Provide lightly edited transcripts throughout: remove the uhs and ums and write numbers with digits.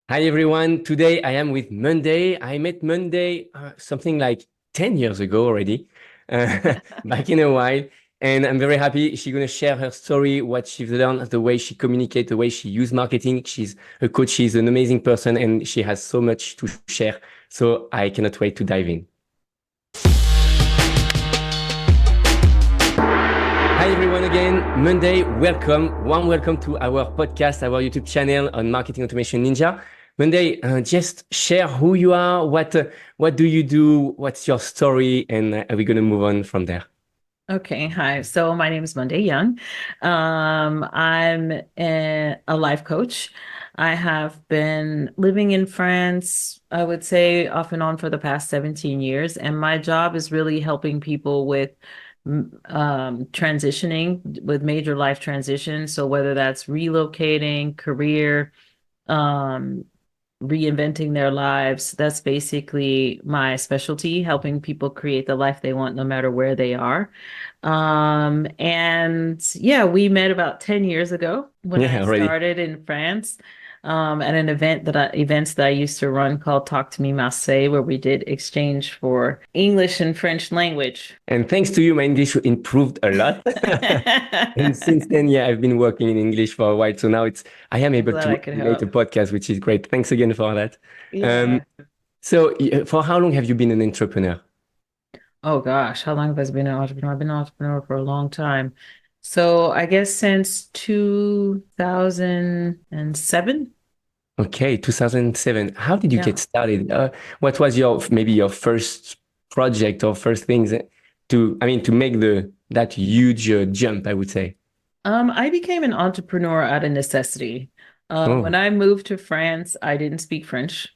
Hi everyone. Today I am with Mundey. I met Mundey something like 10 years ago already, back in a while. And I'm very happy she's going to share her story, what she's learned, the way she communicates, the way she uses marketing. She's a coach, she's an amazing person, and she has so much to share. So I cannot wait to dive in. Hi everyone again, Monday, welcome, warm welcome to our podcast, our YouTube channel on Marketing Automation Ninja. Monday, just share who you are, what do you do, what's your story, and we're going to move on from there. Okay, hi. So my name is Mundey Young. I'm a life coach. I have been living in France, I would say, off and on for the past 17 years, and my job is really helping people with transitioning with major life transitions. So whether that's relocating, career, um, reinventing their lives, that's basically my specialty, helping people create the life they want no matter where they are. And yeah, we met about 10 years ago when I Yeah, already. started in France, at an events that I used to run called Talk to Me Marseille, where we did exchange for English and French language. And thanks to you, my English improved a lot. And since then, yeah, I've been working in English for a while. So now I am I'm able glad I to could animate a help. podcast, which is great. Thanks again for that. Yeah. Um, so for how long have you been an entrepreneur? Oh gosh, how long have I been an entrepreneur? I've been an entrepreneur for a long time. So I guess since 2007. Okay, 2007. How did you get Yeah. started? What was maybe your first project or first things to make that huge jump, I would say. I became an entrepreneur out of necessity. When Oh, I moved to France, I didn't speak French.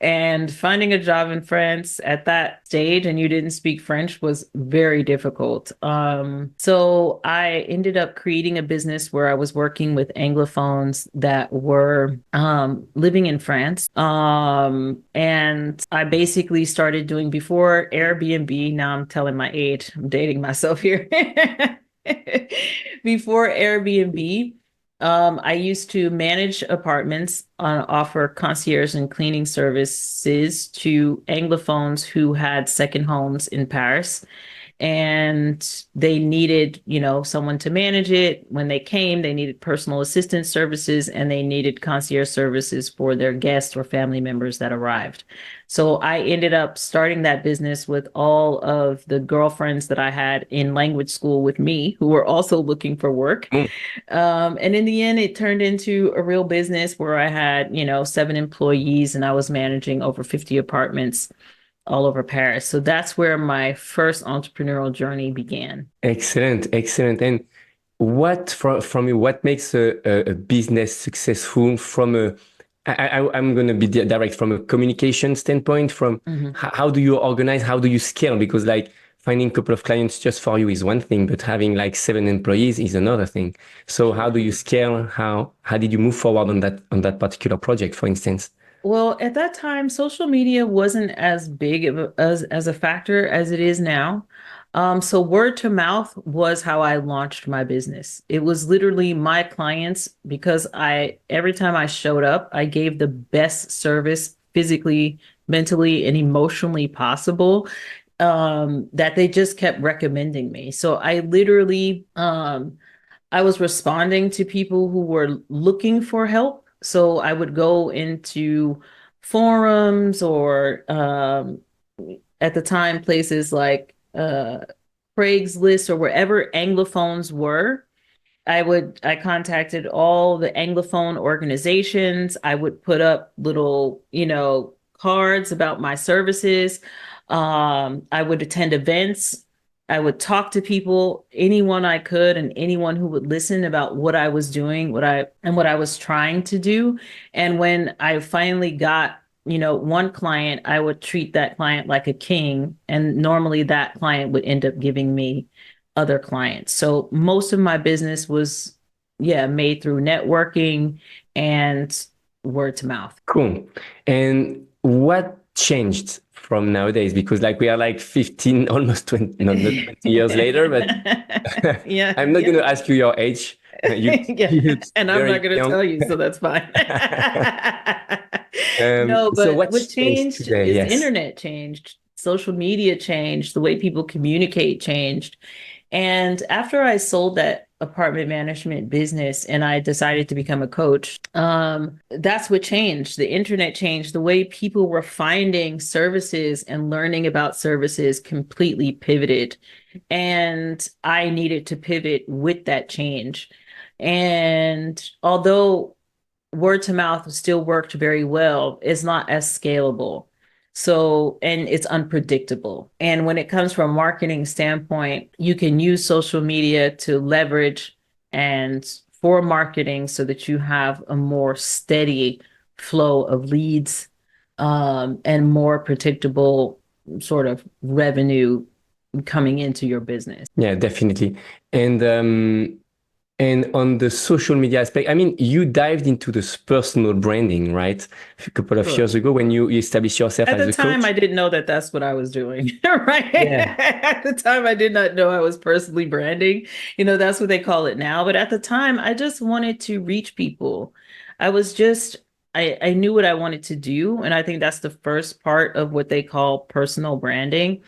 And finding a job in France at that stage and you didn't speak French was very difficult. So I ended up creating a business where I was working with Anglophones that were living in France. And I basically started doing before Airbnb. Now I'm telling my age, I'm dating myself here. Before Airbnb, I used to manage apartments, offer concierge and cleaning services to Anglophones who had second homes in Paris. And they needed, someone to manage it. When they came, they needed personal assistance services and they needed concierge services for their guests or family members that arrived. So I ended up starting that business with all of the girlfriends that I had in language school with me who were also looking for work. mm, And in the end, it turned into a real business where I had, 7 employees and I was managing over 50 apartments all over Paris. So that's where my first entrepreneurial journey began. excellent, excellent. And from you, what makes a business successful from I'm going to be direct from a communication standpoint, from Mhm. how do you organize, how do you scale? Because like finding a couple of clients just for you is one thing, but having like 7 employees is another thing. So how do you scale? How did you move forward on that particular project, for instance? Well, at that time, social media wasn't as big as a factor as it is now. So word to mouth was how I launched my business. It was literally my clients because every time I showed up, I gave the best service physically, mentally, and emotionally possible. That they just kept recommending me. So I was responding to people who were looking for help. So I would go into forums or at the time places like Craigslist or wherever Anglophones were. I contacted all the Anglophone organizations. I would put up little, cards about my services. I would attend events. I would talk to people, anyone I could, and anyone who would listen about what I was doing, what I was trying to do. And when I finally got, one client, I would treat that client like a king. And normally that client would end up giving me other clients. So most of my business was, yeah, made through networking and word to mouth. Cool. And what changed from nowadays? Because like we are like 15, almost 20, not 20 years later, but Yeah, I'm not going yeah. to ask you your age. You Yeah. you look And I'm not very going to young. tell you, so that's fine. No, So but what what's changed changed today? is the Yes. internet changed, social media changed, the way people communicate changed. And after I sold that apartment management business and I decided to become a coach, that's what changed. The internet changed. The way people were finding services and learning about services completely pivoted. And I needed to pivot with that change. And although word to mouth still worked very well, it's not as scalable. So, and it's unpredictable. And when it comes from a marketing standpoint, you can use social media to leverage and for marketing so that you have a more steady flow of leads, and more predictable sort of revenue coming into your business. Yeah, definitely. And on the social media aspect, I mean, you dived into this personal branding, right? A couple of Sure. years ago when you established yourself At as the a time, coach. I didn't know that that's what I was doing, right? Yeah. At the time, I did not know I was personally branding. That's what they call it now. But at the time, I just wanted to reach people. I was just, I knew what I wanted to do. And I think that's the first part of what they call personal branding.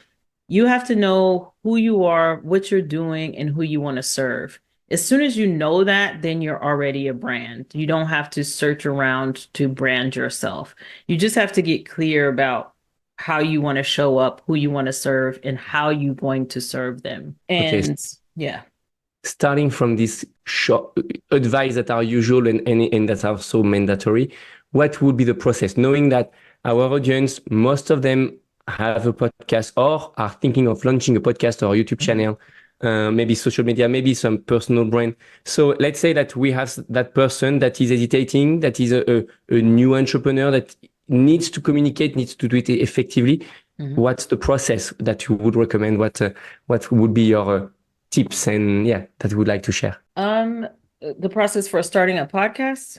You have to know who you are, what you're doing, and who you want to serve. As soon as you know that, then you're already a brand. You don't have to search around to brand yourself. You just have to get clear about how you want to show up, who you want to serve, and how you're going to serve them. Okay. And yeah. Starting from this short advice that are usual and that are so mandatory, what would be the process? Knowing that our audience, most of them have a podcast or are thinking of launching a podcast or a YouTube channel, maybe social media, maybe some personal brand. So let's say that we have that person that is hesitating, that is a new entrepreneur that needs to communicate, needs to do it effectively. Mhm. What's the process that you would recommend? What would be your tips and yeah, that we would like to share? The process for starting a podcast.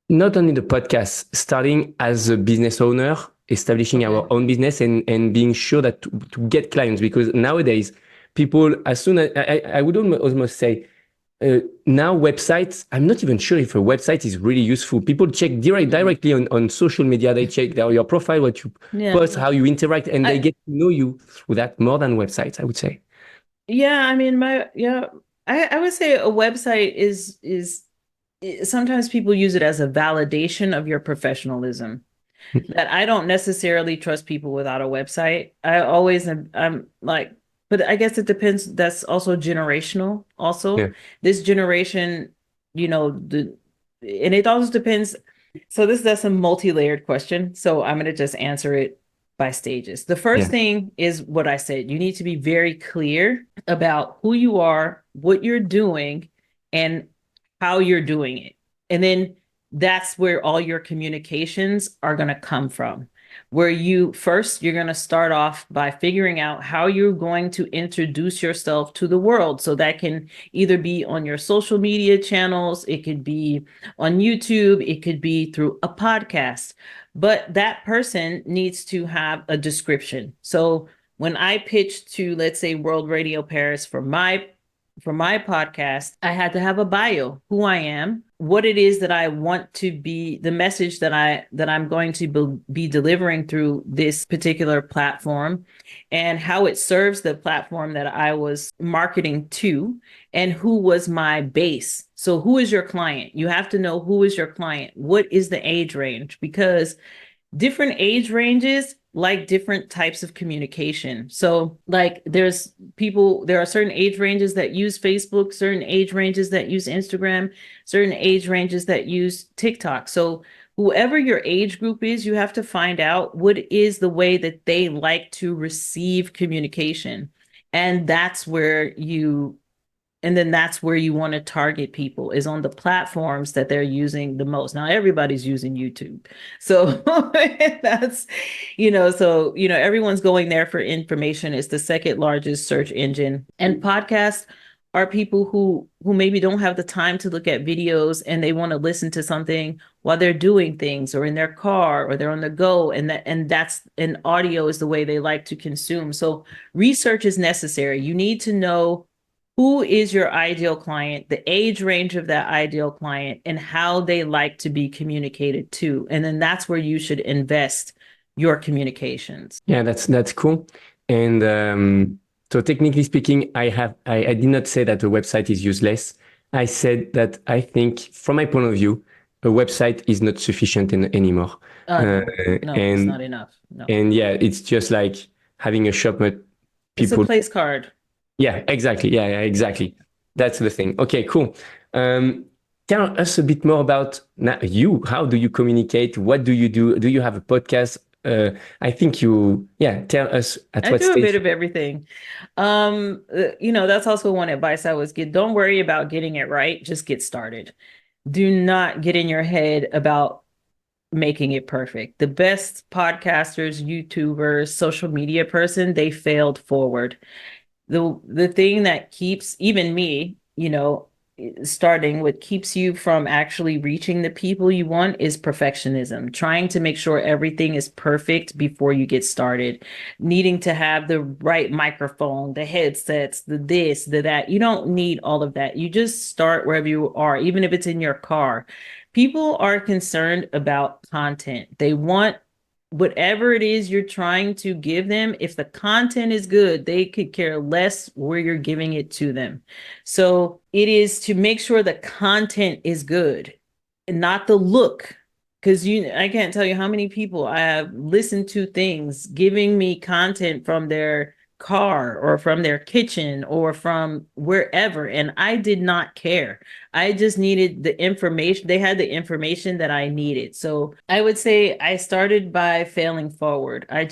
Not only the podcast, starting as a business owner, establishing Okay. our own business and being sure that to get clients, because nowadays people, as soon as I would almost say, now websites, I'm not even sure if a website is really useful. People check directly on social media. They check your profile, what you Yeah. post, how you interact, and they I, get to know you through that more than websites, I would say. yeah, I mean, I would say a website is sometimes people use it as a validation of your professionalism. That I don't necessarily trust people without a website. I'm like, but I guess it depends. That's also generational. Also, Yeah, this generation, the and it also depends. So that's a multi-layered question. So I'm gonna just answer it by stages. The first yeah, thing is what I said. You need to be very clear about who you are, what you're doing, and how you're doing it. And then that's where all your communications are going to come from. Where you're going to start off by figuring out how you're going to introduce yourself to the world. So that can either be on your social media channels, it could be on YouTube, it could be through a podcast. But that person needs to have a description. So when I pitched to, let's say, World Radio Paris for my podcast, I had to have a bio, who I am, what it is that I want to be, the message that I'm going to be delivering through this particular platform, and how it serves the platform that I was marketing to, and who was my base. So who is your client? You have to know who is your client. What is the age range? Because different age ranges like different types of communication. So like there are certain age ranges that use Facebook, certain age ranges that use Instagram, certain age ranges that use TikTok. So whoever your age group is, you have to find out what is the way that they like to receive communication. And that's where you want to target people, is on the platforms that they're using the most. Now everybody's using YouTube. So everyone's going there for information. It's the second largest search engine. And podcasts are people who maybe don't have the time to look at videos and they want to listen to something while they're doing things or in their car or they're on the go, and audio is the way they like to consume. So research is necessary. You need to know who is your ideal client, the age range of that ideal client, and how they like to be communicated to. And then that's where you should invest your communications. Yeah, that's cool. And so technically speaking, I did not say that a website is useless. I said that I think, from my point of view, a website is not sufficient anymore. Uh, No, no, it's not and enough. No, and yeah, it's just like having a shop that it's a people. place card. Yeah, exactly. Yeah, exactly. That's the thing. Okay, cool. Um, Tell us a bit more about you. How do you communicate? What do you do? Do you have a podcast? I think yeah, tell us at I what do a bit stage. of everything. That's also one advice I was get. Don't worry about getting it right. Just get started. Do not get in your head about making it perfect. The best podcasters, YouTubers, social media person, they failed forward. The thing that keeps even me, starting what keeps you from actually reaching the people you want is perfectionism, trying to make sure everything is perfect before you get started, needing to have the right microphone, the headsets, the this, the that. You don't need all of that. You just start wherever you are, even if it's in your car. People are concerned about content. They want whatever it is you're trying to give them. If the content is good, they could care less where you're giving it to them. So it is to make sure the content is good and not the look. Because I can't tell you how many people I have listened to things giving me content from their car or from their kitchen or from wherever, and I did not care. I just needed the information. They had the information that I needed. So I would say I started by failing forward. I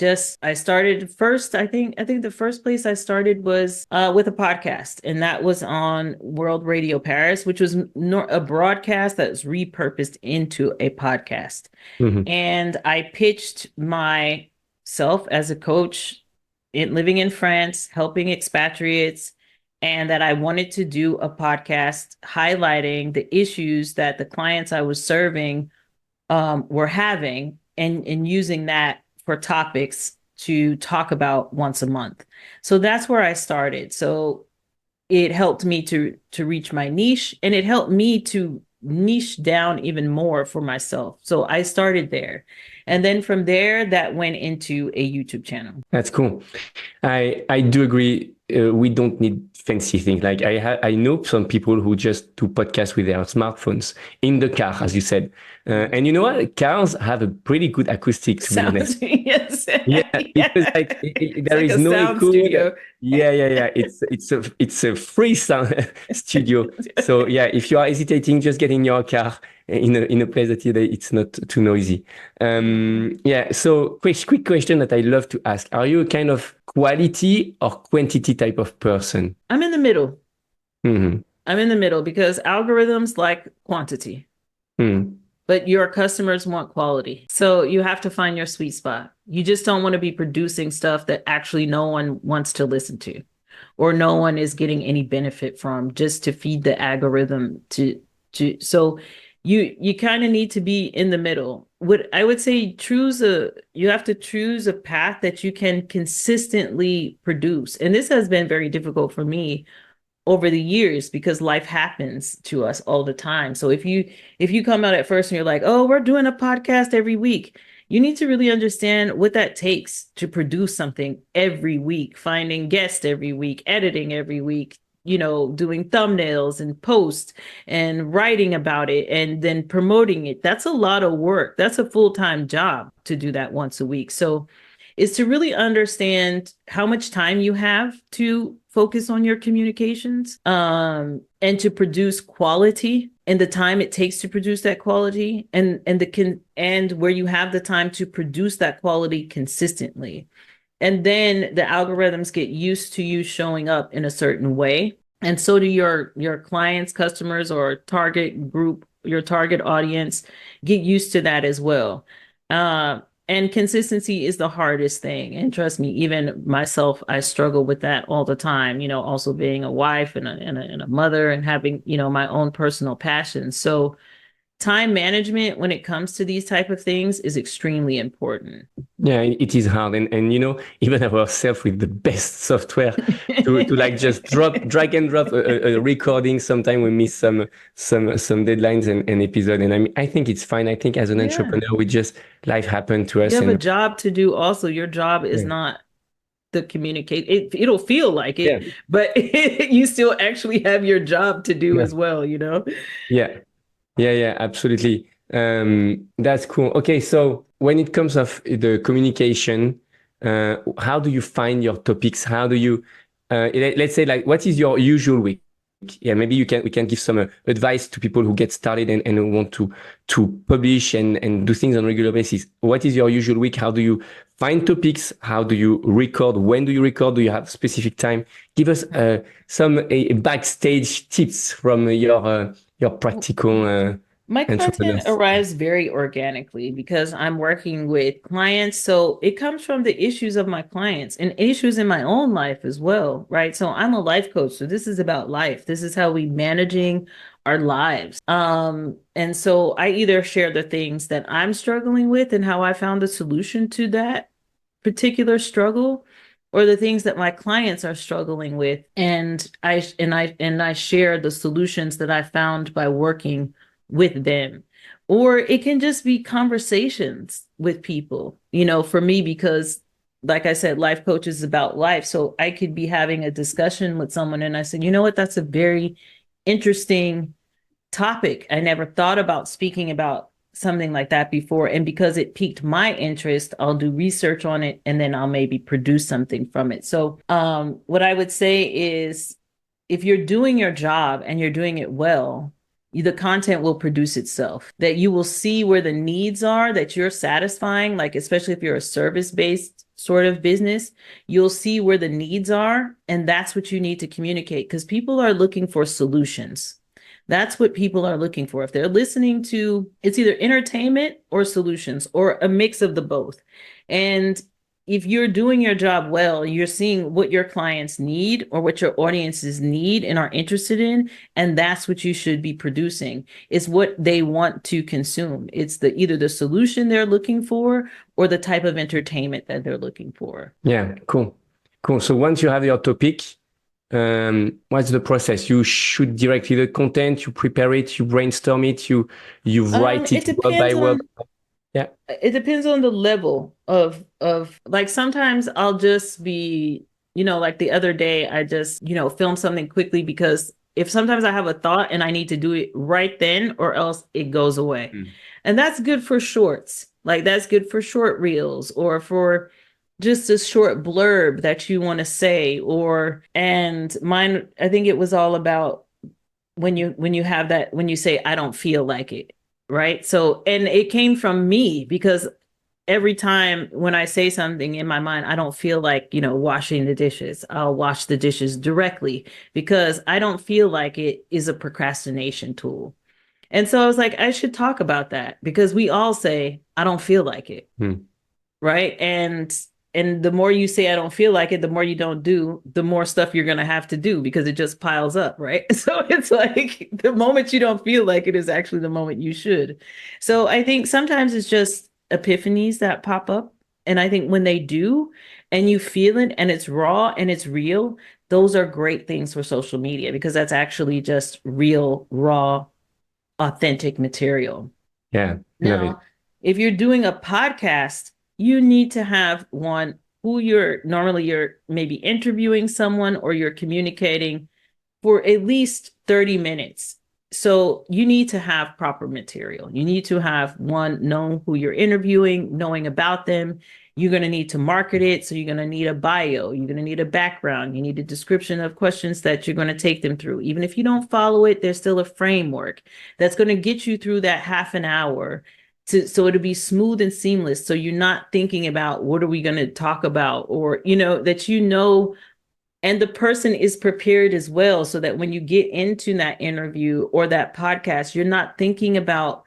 started first. I think the first place I started was with a podcast, and that was on World Radio Paris, which was a broadcast that was repurposed into a podcast. Mhm. And I pitched myself as a coach living in France, helping expatriates, and that I wanted to do a podcast highlighting the issues that the clients I was serving were having, and using that for topics to talk about once a month. So that's where I started. So it helped me to reach my niche, and it helped me to niche down even more for myself. So I started there. And then from there, that went into a YouTube channel. That's cool. I do agree. We don't need fancy things. Like I know some people who just do podcasts with their smartphones in the car, as you said. And you know what? Cars have a pretty good acoustic, to be honest. Sounds, yes. Yeah, because Yeah. like It's there like is a no sound echo. studio. Yeah. It's a free sound studio. So yeah, if you are hesitating, just get in your car in a place that it's not too noisy. Yeah. So quick question that I love to ask: Are you a kind of quality or quantity type of person? I'm in the middle. Hmm. I'm in the middle because algorithms like quantity, Hmm. but your customers want quality. So you have to find your sweet spot. You just don't want to be producing stuff that actually no one wants to listen to, or no one is getting any benefit from, just to feed the algorithm to so you kind of need to be in the middle. What I would say, you have to choose a path that you can consistently produce. And this has been very difficult for me over the years because life happens to us all the time. So if you come out at first and you're like, "Oh, we're doing a podcast every week." You need to really understand what that takes to produce something every week, finding guests every week, editing every week, doing thumbnails and posts and writing about it and then promoting it. That's a lot of work. That's a full-time job to do that once a week. So is to really understand how much time you have to focus on your communications, and to produce quality, and the time it takes to produce that quality, and where you have the time to produce that quality consistently. And then the algorithms get used to you showing up in a certain way, and so do your clients, customers, or target group, your target audience get used to that as well. And consistency is the hardest thing. And trust me, even myself, I struggle with that all the time, also being a wife and a mother and having, my own personal passions. So time management when it comes to these type of things is extremely important. Yeah, it is hard. And you know, even ourselves with the best software to like just drag and drop a recording. Sometimes we miss some deadlines and episode. And I mean, I think it's fine. I think as an Yeah. entrepreneur, we just life happened to You us have a and job to do also. Your job is yeah. not the communicate. It'll feel like Yeah. it, but you still actually have your job to do Yeah. as well, you know? Yeah. Yeah, yeah, absolutely. That's cool. Okay, so when it comes of the communication, how do you find your topics? How do you, let's say, like, what is your usual week? Yeah, maybe we can give some advice to people who get started and who want to publish and do things on a regular basis. What is your usual week? How do you find topics? How do you record? When do you record? Do you have specific time? Give us some backstage tips from your practical My content entrepreneurs. arrives very organically because I'm working with clients. So it comes from the issues of my clients and issues in my own life as well, right? So I'm a life coach. So this is about life. This is how we managing our lives. And so I either share the things that I'm struggling with and how I found the solution to that particular struggle, or the things that my clients are struggling with, and I share the solutions that I found by working with them. Or it can just be conversations with people, for me, because like I said, life coach is about life. So I could be having a discussion with someone and I said, you know what, that's a very interesting topic. I never thought about speaking about something like that before. And because it piqued my interest, I'll do research on it and then I'll maybe produce something from it. So, what I would say is if you're doing your job and you're doing it well, the content will produce itself, that you will see where the needs are that you're satisfying, like, especially if you're a service based sort of business, you'll see where the needs are. And that's what you need to communicate because people are looking for solutions. That's what people are looking for. If they're listening to, it's either entertainment or solutions or a mix of the both. And if you're doing your job well, you're seeing what your clients need or what your audiences need and are interested in, and that's what you should be producing. It's what they want to consume. It's the either the solution they're looking for or the type of entertainment that they're looking for. Yeah, cool. Cool. So once you have your topic, what's the process? You shoot directly the content, you prepare it, you brainstorm it, you write It it word by depends word. on Yeah. it depends on the level of like sometimes I'll just be, like the other day I just, film something quickly because if sometimes I have a thought and I need to do it right then or else it goes away. Mm. And that's good for shorts. Like that's good for short reels or for just a short blurb that you want to say and mine I think it was all about when you have that when you say I don't feel like it, right? So and it came from me because every time when I say something in my mind, I don't feel like, washing the dishes. I'll wash the dishes directly because I don't feel like it is a procrastination tool. And so I was like, I should talk about that because we all say, I don't feel like it, Mm. right? And the more you say I don't feel like it, the more you don't do, the more stuff you're going to have to do because it just piles up, right? So it's like the moment you don't feel like it is actually the moment you should. So I think sometimes it's just epiphanies that pop up, and I think when they do and you feel it and it's raw and it's real, those are great things for social media because that's actually just real, raw, authentic material. Yeah. Love it. Now, if you're doing a podcast, you need to have one who you're maybe interviewing someone or you're communicating for at least 30 minutes. So you need to have proper material. You need to have one, know who you're interviewing, knowing about them. You're going to need to market it. So you're going to need a bio. You're going to need a background. You need a description of questions that you're going to take them through. Even if you don't follow it, there's still a framework that's going to get you through that half an hour so it'll be smooth and seamless. So you're not thinking about what are we going to talk about or, that and the person is prepared as well so that when you get into that interview or that podcast, you're not thinking about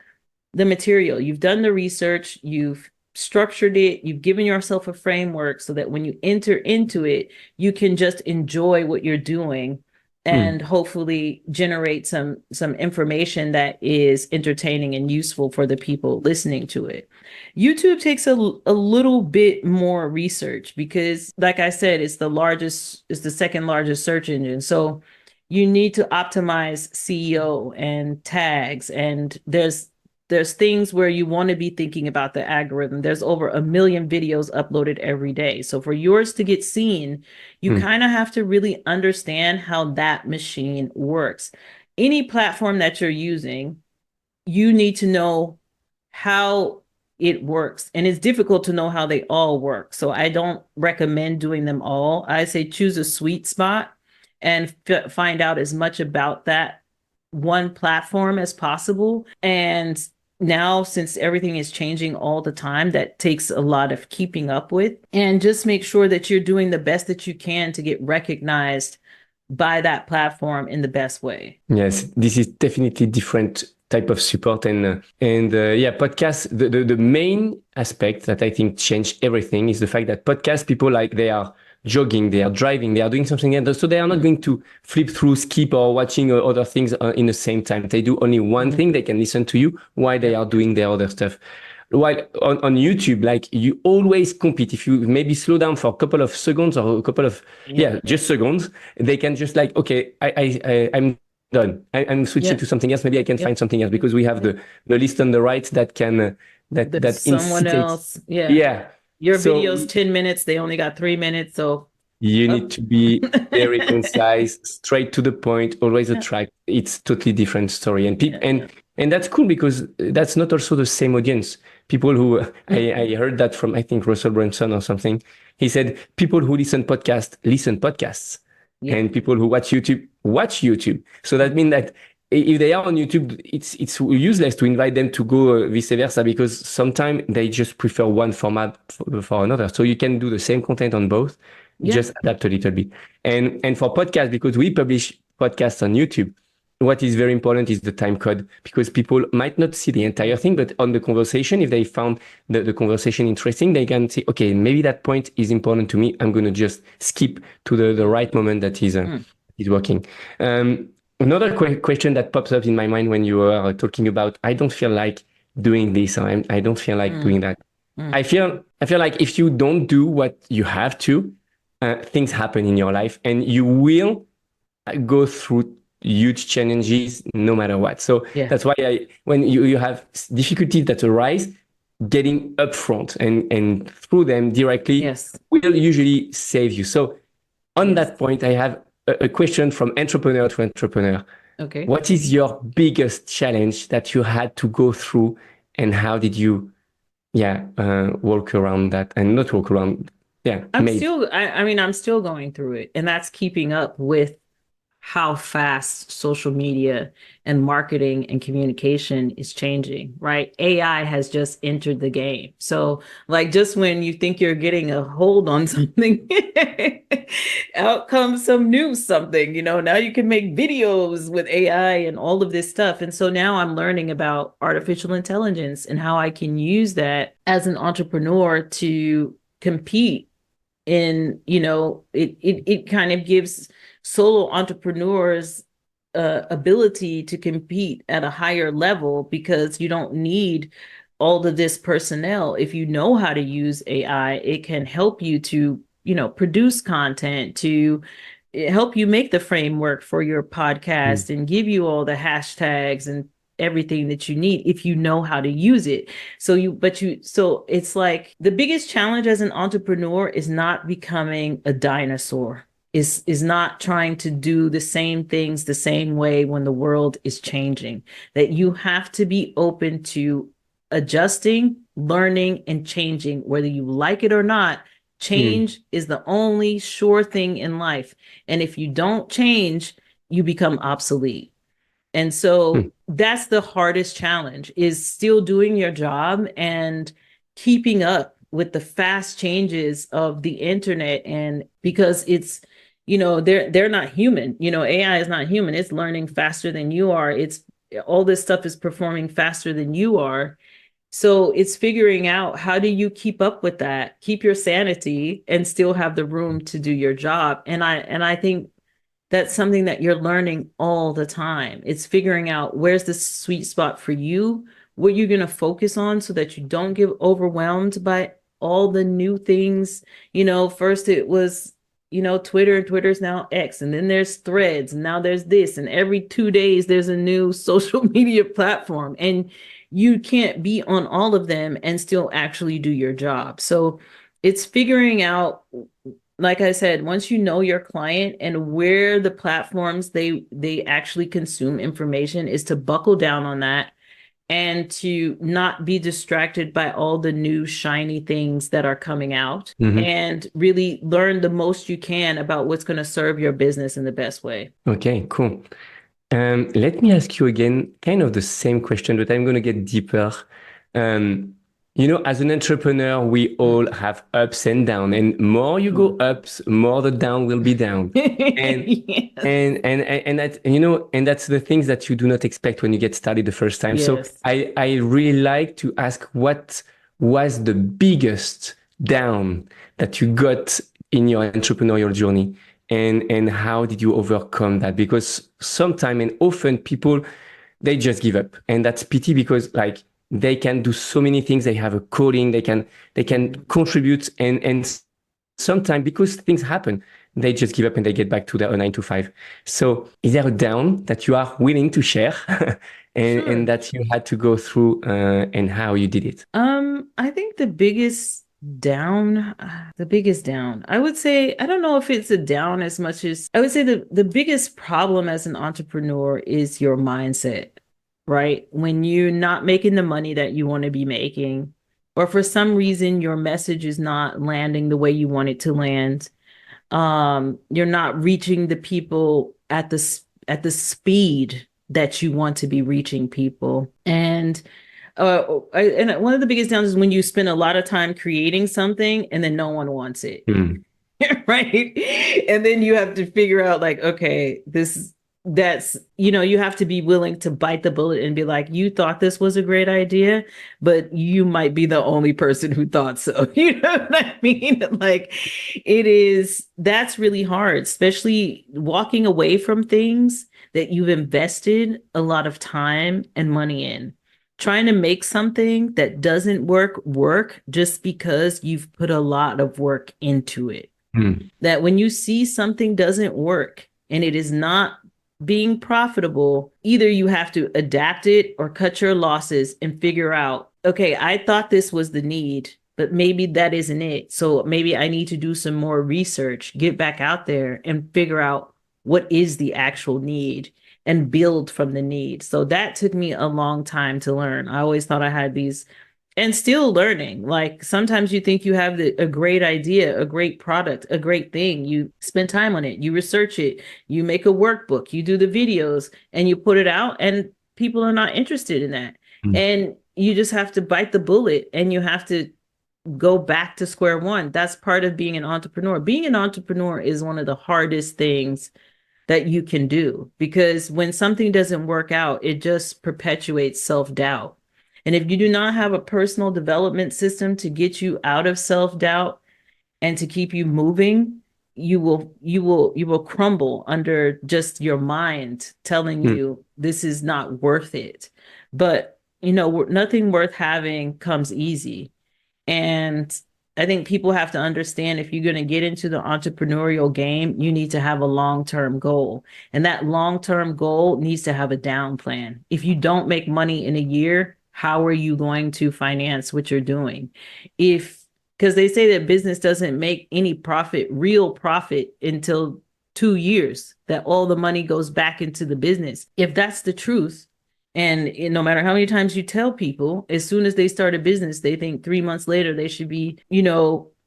the material. You've done the research, you've structured it, you've given yourself a framework so that when you enter into it, you can just enjoy what you're doing and hopefully generate some information that is entertaining and useful for the people listening to it. YouTube takes a little bit more research because, like I said, it's the second largest search engine. So you need to optimize SEO and tags, and there's things where you want to be thinking about the algorithm. There's over 1 million videos uploaded every day. So for yours to get seen, you Mm. kind of have to really understand how that machine works. Any platform that you're using, you need to know how it works. And it's difficult to know how they all work. So I don't recommend doing them all. I say choose a sweet spot and find out as much about that one platform as possible. And now, since everything is changing all the time, that takes a lot of keeping up with. And just make sure that you're doing the best that you can to get recognized by that platform in the best way. Yes, this is definitely different type of support, and yeah, podcasts. The main aspect that I think changed everything is the fact that podcast people, like, they are jogging, they are driving, they are doing something else, so they are not going to flip through, skip, or watching other things in the same time. They do only one thing. They can listen to you while they are doing their other stuff. While on YouTube, like, you always compete. If you maybe slow down for a couple of seconds or a couple of just seconds, they can just, like, okay, I'm done. I'm switching to something else. Maybe I can find something else, because we have the list on the right that can that someone incitates. else. Yeah. Your So video's 10 minutes, they only got 3 minutes. So you need to be very concise, straight to the point, always attract. It's totally different story, and and that's cool, because that's not also the same audience. People who I heard that from, I think, Russell Brunson or something. He said people who listen podcasts, and people who watch YouTube. So that means that if they are on YouTube, it's useless to invite them to go vice versa, because sometimes they just prefer one format for another. So you can do the same content on both, just adapt a little bit. And for podcasts, because we publish podcasts on YouTube, what is very important is the time code, because people might not see the entire thing, but on the conversation, if they found the conversation interesting, they can say, okay, maybe that point is important to me. I'm going to just skip to the right moment that is working. Another question that pops up in my mind when you are talking about, I don't feel like doing this, or I don't feel like doing that. I feel like if you don't do what you have to, things happen in your life, and you will go through huge challenges no matter what. So that's why when you have difficulties that arise, getting upfront and through them directly will usually save you. So on that point, I have a question from entrepreneur to entrepreneur. Okay. What is your biggest challenge that you had to go through, and how did you walk around that, and not walk around? I'm still going through it, and that's keeping up with how fast social media and marketing and communication is changing, right? AI has just entered the game. So, like, just when you think you're getting a hold on something, out comes some new something. Now you can make videos with AI and all of this stuff. And so now I'm learning about artificial intelligence and how I can use that as an entrepreneur to compete. And it kind of gives solo entrepreneurs ability to compete at a higher level, because you don't need all of this personnel. If you know how to use AI, it can help you to produce content, to help you make the framework for your podcast, and give you all the hashtags and everything that you need if you know how to use it. So it's like the biggest challenge as an entrepreneur is not becoming a dinosaur, is not trying to do the same things the same way when the world is changing. That you have to be open to adjusting, learning, and changing, whether you like it or not. Change is the only sure thing in life. And if you don't change, you become obsolete. And so that's the hardest challenge, is still doing your job and keeping up with the fast changes of the internet. And because it's, they're not human. AI is not human. It's learning faster than you are. It's all this stuff is performing faster than you are. So it's figuring out, how do you keep up with that, keep your sanity, and still have the room to do your job. And I think that's something that you're learning all the time. It's figuring out where's the sweet spot for you, what you're going to focus on so that you don't get overwhelmed by all the new things. First it was, Twitter, and Twitter's now X, and then there's Threads, and now there's this, and every 2 days there's a new social media platform, and you can't be on all of them and still actually do your job. So it's figuring out, like I said, once you know your client and where the platforms they actually consume information, is to buckle down on that and to not be distracted by all the new shiny things that are coming out, and really learn the most you can about what's going to serve your business in the best way. Okay, cool. Let me ask you again, kind of the same question, but I'm going to get deeper. As an entrepreneur, we all have ups and downs, and more you go ups, more the down will be down. And Yes. and that's the things that you do not expect when you get started the first time. So Yes. I really like to ask, what was the biggest down that you got in your entrepreneurial journey? And how did you overcome that? Because sometimes and often people, they just give up, and that's pity, because like they can do so many things. They have a coding, they can contribute, and sometimes because things happen, they just give up and they get back to their 9 to 5. So is there a down that you are willing to share and, Sure. and that you had to go through, and how you did it? I think the biggest down, I would say, I don't know if it's a down as much as I would say the biggest problem as an entrepreneur is your mindset, right? When you're not making the money that you want to be making, or for some reason your message is not landing the way you want it to land, you're not reaching the people at the speed that you want to be reaching people. And one of the biggest downs is when you spend a lot of time creating something and then no one wants it. Mm. Right? And then you have to figure out, like, okay, you have to be willing to bite the bullet and be like, you thought this was a great idea, but you might be the only person who thought so. You know what I mean? Like, that's really hard, especially walking away from things that you've invested a lot of time and money in. Trying to make something that doesn't work just because you've put a lot of work into it. Mm. That when you see something doesn't work and it is not being profitable, either you have to adapt it or cut your losses and figure out, okay, I thought this was the need, but maybe that isn't it. So maybe I need to do some more research, get back out there and figure out what is the actual need and build from the need. So that took me a long time to learn. I always thought I had these, and still learning. Like, sometimes you think you have a great idea, a great product, a great thing. You spend time on it, you research it, you make a workbook, you do the videos, and you put it out, and people are not interested in that. Mm. And you just have to bite the bullet and you have to go back to square one. That's part of being an entrepreneur. Being an entrepreneur is one of the hardest things that you can do, because when something doesn't work out, it just perpetuates self-doubt. And if you do not have a personal development system to get you out of self-doubt and to keep you moving, you will crumble under just your mind telling Mm. you this is not worth it. But nothing worth having comes easy. And I think people have to understand, if you're going to get into the entrepreneurial game, you need to have a long-term goal. And that long-term goal needs to have a down plan. If you don't make money in a year, how are you going to finance what you're doing? Because they say that business doesn't make any profit, real profit, until 2 years, that all the money goes back into the business. If that's the truth, and no matter how many times you tell people, as soon as they start a business, they think 3 months later they should be,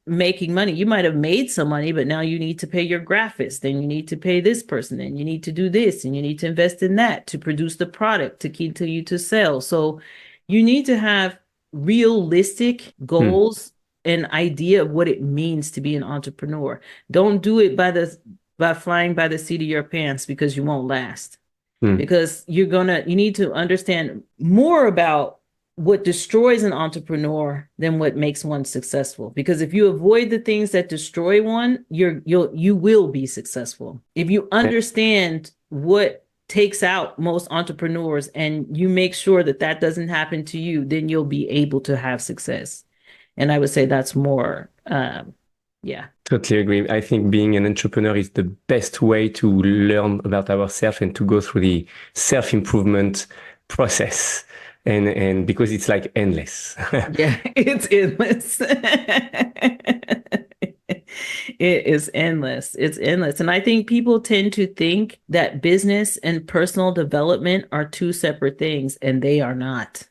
making money. You might have made some money, but now you need to pay your graphics. Then you need to pay this person. Then you need to do this, and you need to invest in that to produce the product to continue to sell. So you need to have realistic goals and idea of what it means to be an entrepreneur. Don't do it by flying by the seat of your pants, because you won't last. Mm. Because you need to understand more about what destroys an entrepreneur than what makes one successful. Because if you avoid the things that destroy one, you will be successful. If you understand what takes out most entrepreneurs and you make sure that that doesn't happen to you, then you'll be able to have success. And I would say that's more, yeah. Totally agree. I think being an entrepreneur is the best way to learn about ourselves and to go through the self-improvement process. And because it's like endless. Yeah, it's endless. It is endless. It's endless. And I think people tend to think that business and personal development are two separate things, and they are not.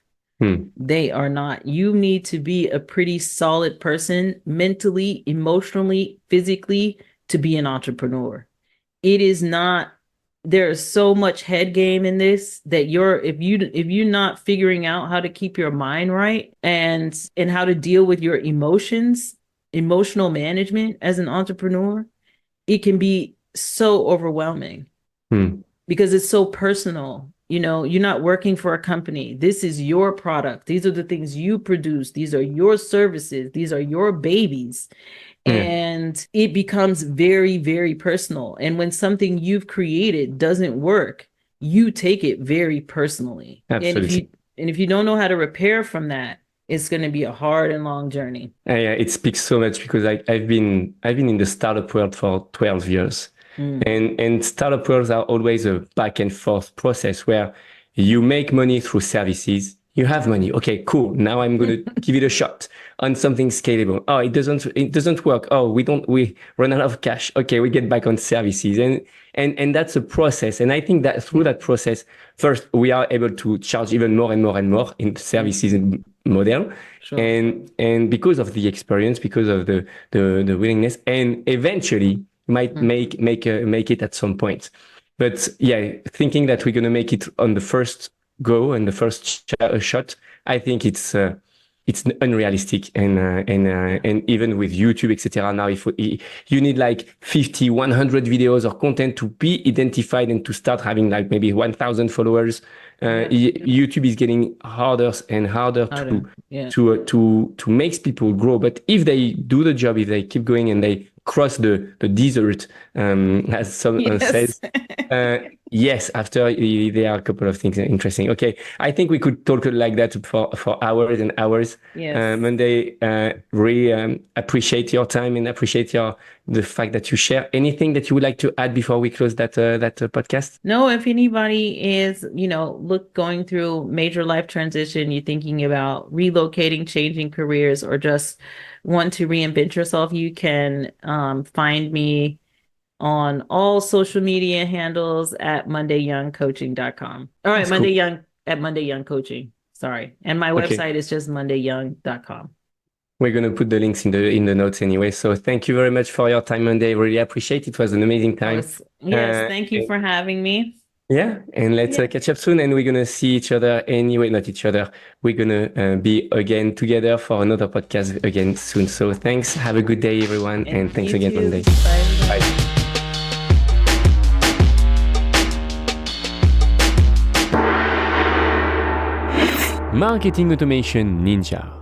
They are not. You need to be a pretty solid person mentally, emotionally, physically to be an entrepreneur. It is not, there's so much head game in this that if you're not figuring out how to keep your mind right and how to deal with your emotions, emotional management as an entrepreneur, it can be so overwhelming because it's so personal. You know, you're not working for a company. This is your product. These are the things you produce. These are your services. These are your babies. And it becomes very, very personal. And when something you've created doesn't work, you take it very personally. Absolutely. And if you don't know how to repair from that, it's going to be a hard and long journey. Yeah, it speaks so much because I've been in the startup world for 12 years. And startup worlds are always a back and forth process where you make money through services. You have money. Okay, cool. Now I'm going to give it a shot on something scalable. Oh, it doesn't work. Oh, we run out of cash. Okay, we get back on services. And that's a process. And I think that through that process, first, we are able to charge even more and more and more in the services model. Sure. And because of the experience, because of the willingness, and eventually might make it at some point. But yeah, thinking that we're going to make it on the first go and the first shot, I think it's unrealistic. And even with YouTube, etc. Now, if you need like 50, 100 videos or content to be identified and to start having like maybe 1,000 followers, YouTube is getting harder and harder to make people grow. But if they do the job, if they keep going and they cross the desert, as some says. Yes, after there are a couple of things interesting. Okay, I think we could talk like that for hours and hours. Yes. Mundey, really appreciate your time and appreciate the fact that you share. Anything that you would like to add before we close that podcast? No, if anybody is, going through major life transition, you're thinking about relocating, changing careers, or just want to reinvent yourself, you can find me on all social media handles at MundeyYoungCoaching.com. All right, Mundey Young at Mundey Young Coaching. Sorry. And my website is just MundeyYoung.com. We're going to put the links in the notes anyway. So thank you very much for your time, Mundey. Really appreciate it. It was an amazing time. Yes, thank you for having me. Yeah, and let's catch up soon, and we're going to see each other anyway, not each other. We're going to be again together for another podcast again soon. So thanks. Have a good day, everyone. And thanks again, Mundey. Bye. Marketing Automation Ninja.